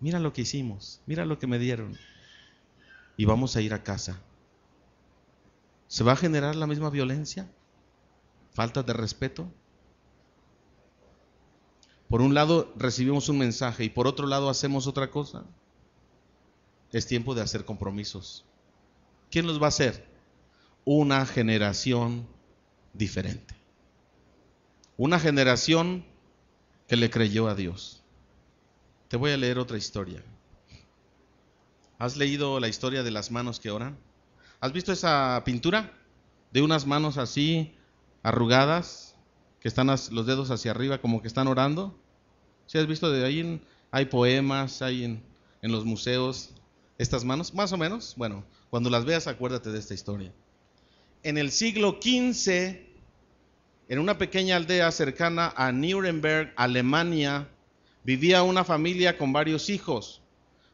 mira lo que hicimos, mira lo que me dieron. Y vamos a ir a casa. ¿Se va a generar la misma violencia? ¿Falta de respeto? Por un lado recibimos un mensaje y por otro lado hacemos otra cosa. Es tiempo de hacer compromisos. ¿Quién los va a hacer? Una generación diferente. Una generación que le creyó a Dios. Te voy a leer otra historia. ¿Has leído la historia de las manos que oran? ¿Has visto esa pintura de unas manos así arrugadas, que están los dedos hacia arriba como que están orando? ¿Sí has visto? De ahí hay poemas, hay en los museos estas manos, más o menos. Bueno, cuando las veas acuérdate de esta historia. En el siglo XV, en una pequeña aldea cercana a Nuremberg, Alemania, vivía una familia con varios hijos.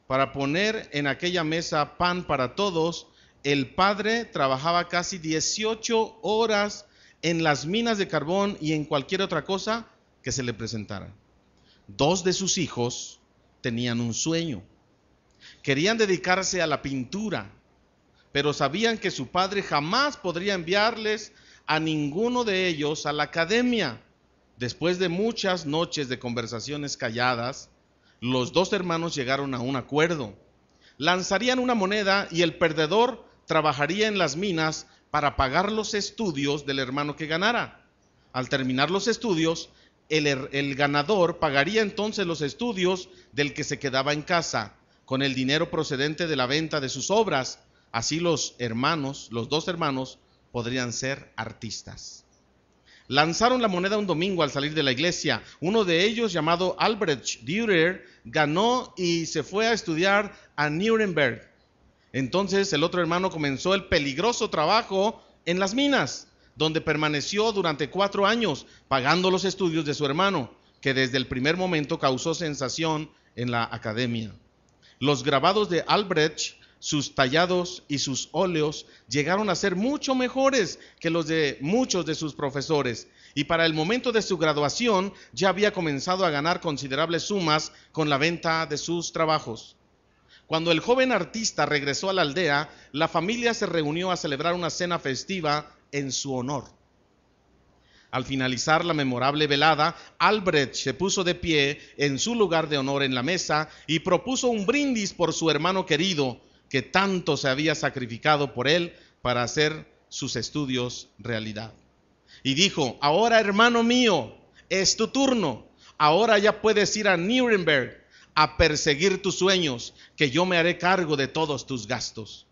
Para poner en aquella mesa pan para todos, el padre trabajaba casi 18 horas en las minas de carbón y en cualquier otra cosa que se le presentara. 2 de sus hijos tenían un sueño. Querían dedicarse a la pintura, pero sabían que su padre jamás podría enviarles a ninguno de ellos a la academia. Después de muchas noches de conversaciones calladas, los 2 hermanos llegaron a un acuerdo. Lanzarían una moneda y el perdedor trabajaría en las minas para pagar los estudios del hermano que ganara. Al terminar los estudios, el ganador pagaría entonces los estudios del que se quedaba en casa, con el dinero procedente de la venta de sus obras. Así los 2 hermanos, podrían ser artistas. Lanzaron la moneda un domingo al salir de la iglesia. Uno de ellos, llamado Albrecht Dürer, ganó y se fue a estudiar a Nuremberg. Entonces el otro hermano comenzó el peligroso trabajo en las minas, donde permaneció durante 4 años, pagando los estudios de su hermano, que desde el primer momento causó sensación en la academia. Los grabados de Albrecht, sus tallados y sus óleos llegaron a ser mucho mejores que los de muchos de sus profesores, y para el momento de su graduación ya había comenzado a ganar considerables sumas con la venta de sus trabajos. Cuando el joven artista regresó a la aldea, la familia se reunió a celebrar una cena festiva en su honor. Al finalizar la memorable velada, Albrecht se puso de pie en su lugar de honor en la mesa y propuso un brindis por su hermano querido, que tanto se había sacrificado por él para hacer sus estudios realidad. Y dijo: ahora, hermano mío, es tu turno. Ahora ya puedes ir a Nuremberg a perseguir tus sueños, que yo me haré cargo de todos tus gastos.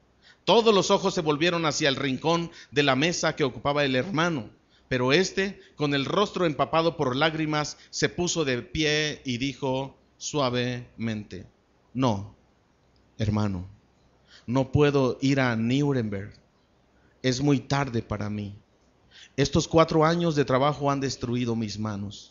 Todos los ojos se volvieron hacia el rincón de la mesa que ocupaba el hermano, pero este, con el rostro empapado por lágrimas, se puso de pie y dijo suavemente: no, hermano, no puedo ir a Nuremberg. Es muy tarde para mí. Estos 4 años de trabajo han destruido mis manos.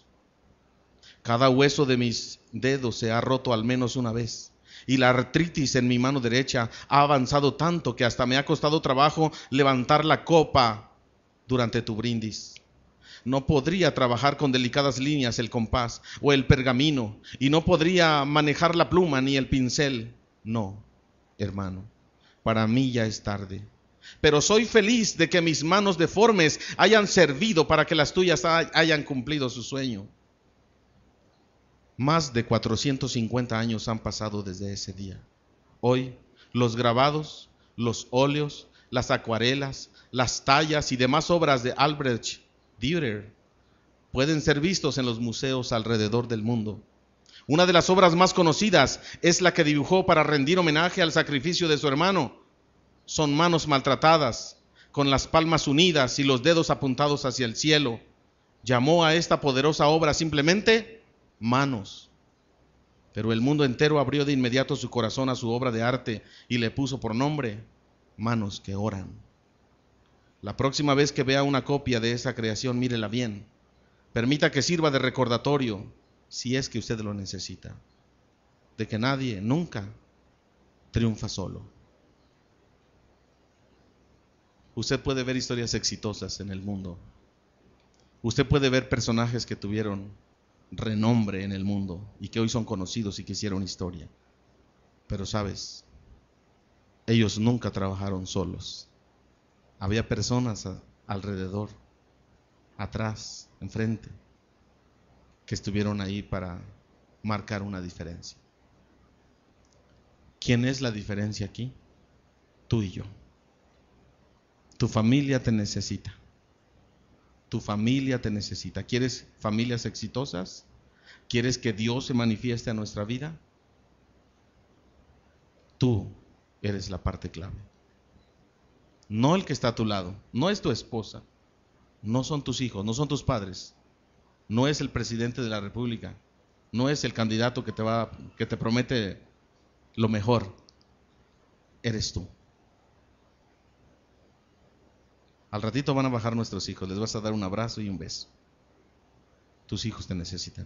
Cada hueso de mis dedos se ha roto al menos una vez. Y la artritis en mi mano derecha ha avanzado tanto que hasta me ha costado trabajo levantar la copa durante tu brindis. No podría trabajar con delicadas líneas el compás o el pergamino, y no podría manejar la pluma ni el pincel. No, hermano, para mí ya es tarde. pero soy feliz de que mis manos deformes hayan servido para que las tuyas hayan cumplido su sueño. Más de 450 años han pasado desde ese día. Hoy, los grabados, los óleos, las acuarelas, las tallas y demás obras de Albrecht Dürer pueden ser vistos en los museos alrededor del mundo. Una de las obras más conocidas es la que dibujó para rendir homenaje al sacrificio de su hermano. Son manos maltratadas, con las palmas unidas y los dedos apuntados hacia el cielo. Llamó a esta poderosa obra simplemente manos. Pero el mundo entero abrió de inmediato su corazón a su obra de arte y le puso por nombre Manos que Oran. La próxima vez que vea una copia de esa creación, mírela bien. Permita que sirva de recordatorio, si es que usted lo necesita, de que nadie nunca triunfa solo. Usted puede ver historias exitosas en el mundo. Usted puede ver personajes que tuvieron renombre en el mundo y que hoy son conocidos y que hicieron historia. Pero sabes, ellos nunca trabajaron solos. Había personas alrededor, atrás, enfrente, que estuvieron ahí para marcar una diferencia. ¿Quién es la diferencia aquí? Tú y yo. Tu familia te necesita. Tu familia te necesita. ¿Quieres familias exitosas? ¿Quieres que Dios se manifieste a nuestra vida? Tú eres la parte clave. No el que está a tu lado, no es tu esposa, no son tus hijos, no son tus padres, no es el presidente de la República, no es el candidato que te promete lo mejor. Eres tú. Al ratito van a bajar nuestros hijos, les vas a dar un abrazo y un beso. Tus hijos te necesitan.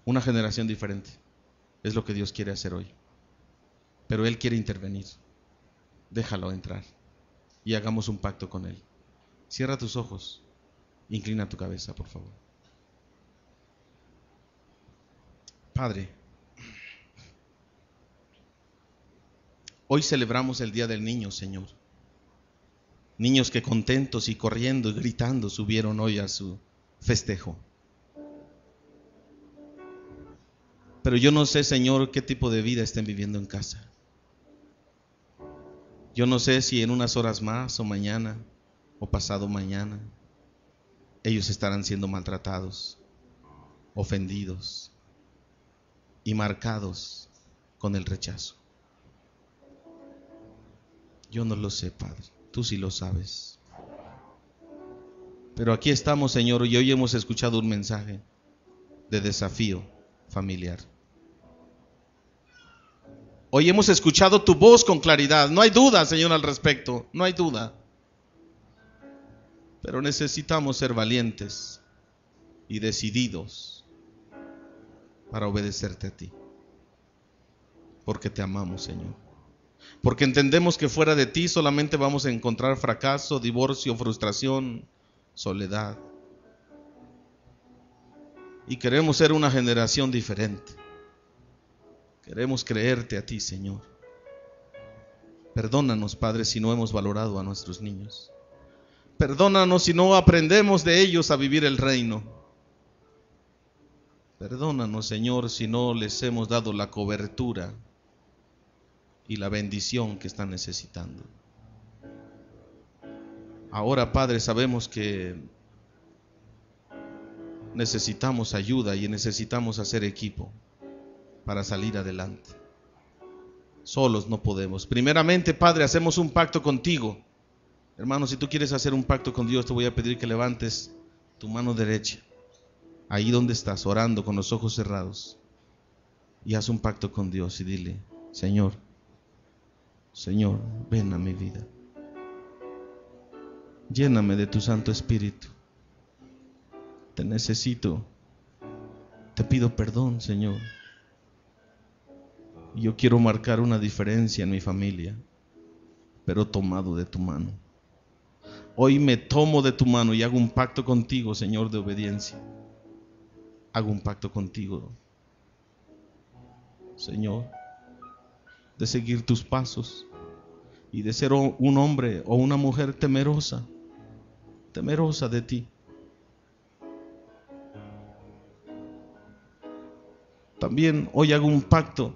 Una generación diferente es lo que Dios quiere hacer hoy. Pero Él quiere intervenir. Déjalo entrar y hagamos un pacto con Él. Cierra tus ojos, inclina tu cabeza, por favor. Padre, hoy celebramos el Día del Niño, Señor. Niños que contentos y corriendo y gritando subieron hoy a su festejo. Pero yo no sé, Señor, qué tipo de vida estén viviendo en casa. Yo no sé si en unas horas más o mañana o pasado mañana ellos estarán siendo maltratados, ofendidos y marcados con el rechazo. Yo no lo sé, Padre, tú sí lo sabes. Pero aquí estamos, Señor, y hoy hemos escuchado un mensaje de desafío familiar. Hoy hemos escuchado tu voz con claridad. No hay duda, Señor, al respecto. No hay duda. Pero necesitamos ser valientes y decididos para obedecerte a ti. Porque te amamos, Señor. Porque entendemos que fuera de ti solamente vamos a encontrar fracaso, divorcio, frustración, soledad. Y queremos ser una generación diferente. Queremos creerte a ti, Señor. Perdónanos, Padre, si no hemos valorado a nuestros niños. Perdónanos si no aprendemos de ellos a vivir el reino. Perdónanos, Señor, si no les hemos dado la cobertura y la bendición que están necesitando. Ahora, Padre, sabemos que necesitamos ayuda y necesitamos hacer equipo para salir adelante. Solos no podemos. Primeramente, Padre, hacemos un pacto contigo. Hermano, si tú quieres hacer un pacto con Dios, te voy a pedir que levantes tu mano derecha, ahí donde estás, orando con los ojos cerrados, y haz un pacto con Dios y dile: Señor, Señor, ven a mi vida. Lléname de tu Santo Espíritu. Te necesito. Te pido perdón, Señor. Yo quiero marcar una diferencia en mi familia, pero tomado de tu mano. Hoy me tomo de tu mano y hago un pacto contigo, Señor, de obediencia. Hago un pacto contigo, Señor, de seguir tus pasos y de ser un hombre o una mujer temerosa de ti. También hoy hago un pacto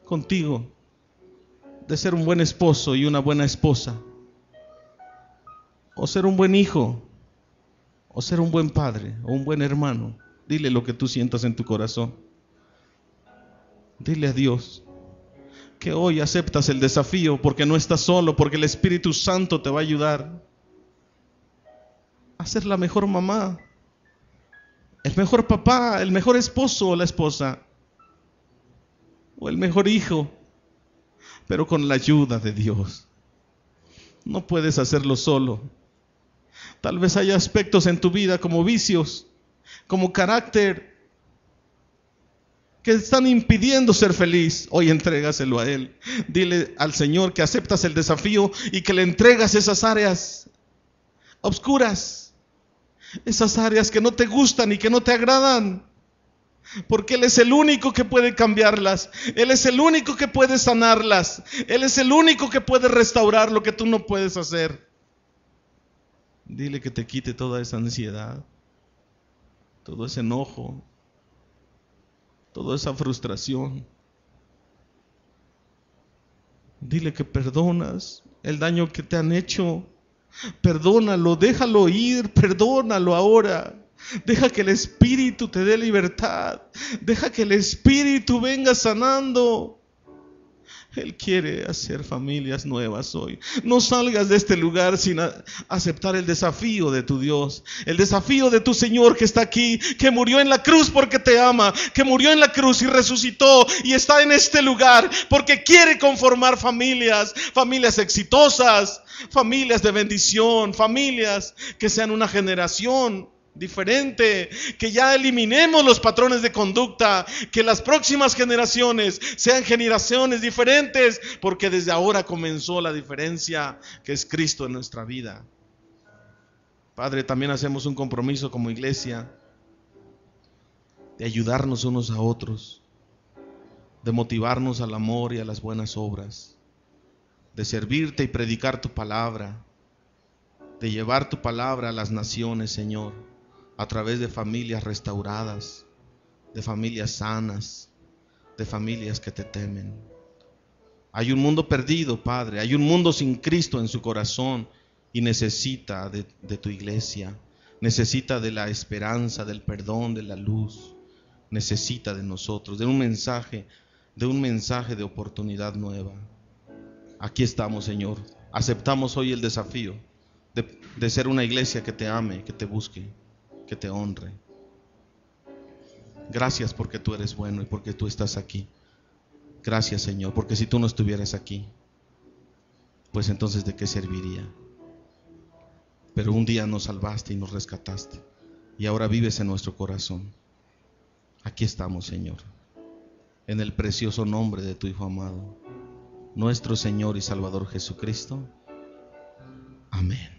contigo de ser un buen esposo y una buena esposa, o ser un buen hijo, o ser un buen padre o un buen hermano. Dile lo que tú sientas en tu corazón. Dile a Dios que hoy aceptas el desafío, porque no estás solo, porque el Espíritu Santo te va a ayudar a ser la mejor mamá, el mejor papá, el mejor esposo o la esposa, o el mejor hijo, pero con la ayuda de Dios. No puedes hacerlo solo. Tal vez haya aspectos en tu vida como vicios, como carácter, que están impidiendo ser feliz. Hoy entrégaselo a Él. Dile al Señor que aceptas el desafío y que le entregas esas áreas oscuras, esas áreas que no te gustan y que no te agradan, porque Él es el único que puede cambiarlas. Él es el único que puede sanarlas. Él es el único que puede restaurar lo que tú no puedes hacer. Dile que te quite toda esa ansiedad, todo ese enojo, toda esa frustración. Dile que perdonas el daño que te han hecho. Perdónalo, déjalo ir, perdónalo ahora. Deja que el Espíritu te dé libertad. Deja que el Espíritu venga sanando. Él quiere hacer familias nuevas hoy. No salgas de este lugar sin aceptar el desafío de tu Dios, el desafío de tu Señor que está aquí, que murió en la cruz porque te ama, que murió en la cruz y resucitó y está en este lugar porque quiere conformar familias, familias exitosas, familias de bendición, familias que sean una generación diferente, que ya eliminemos los patrones de conducta, que las próximas generaciones sean generaciones diferentes, porque desde ahora comenzó la diferencia que es Cristo en nuestra vida. Padre, también hacemos un compromiso como iglesia de ayudarnos unos a otros, de motivarnos al amor y a las buenas obras, de servirte y predicar tu palabra, de llevar tu palabra a las naciones, Señor, a través de familias restauradas, de familias sanas, de familias que te temen. Hay un mundo perdido, Padre, hay un mundo sin Cristo en su corazón y necesita de tu iglesia, necesita de la esperanza, del perdón, de la luz, necesita de nosotros, de un mensaje de oportunidad nueva. Aquí estamos, Señor, aceptamos hoy el desafío de ser una iglesia que te ame, que te busque, que te honre. Gracias porque tú eres bueno y porque tú estás aquí. Gracias, Señor, porque si tú no estuvieras aquí, pues entonces ¿de qué serviría? Pero un día nos salvaste y nos rescataste y ahora vives en nuestro corazón. Aquí estamos, Señor, en el precioso nombre de tu Hijo amado, nuestro Señor y Salvador Jesucristo. Amén.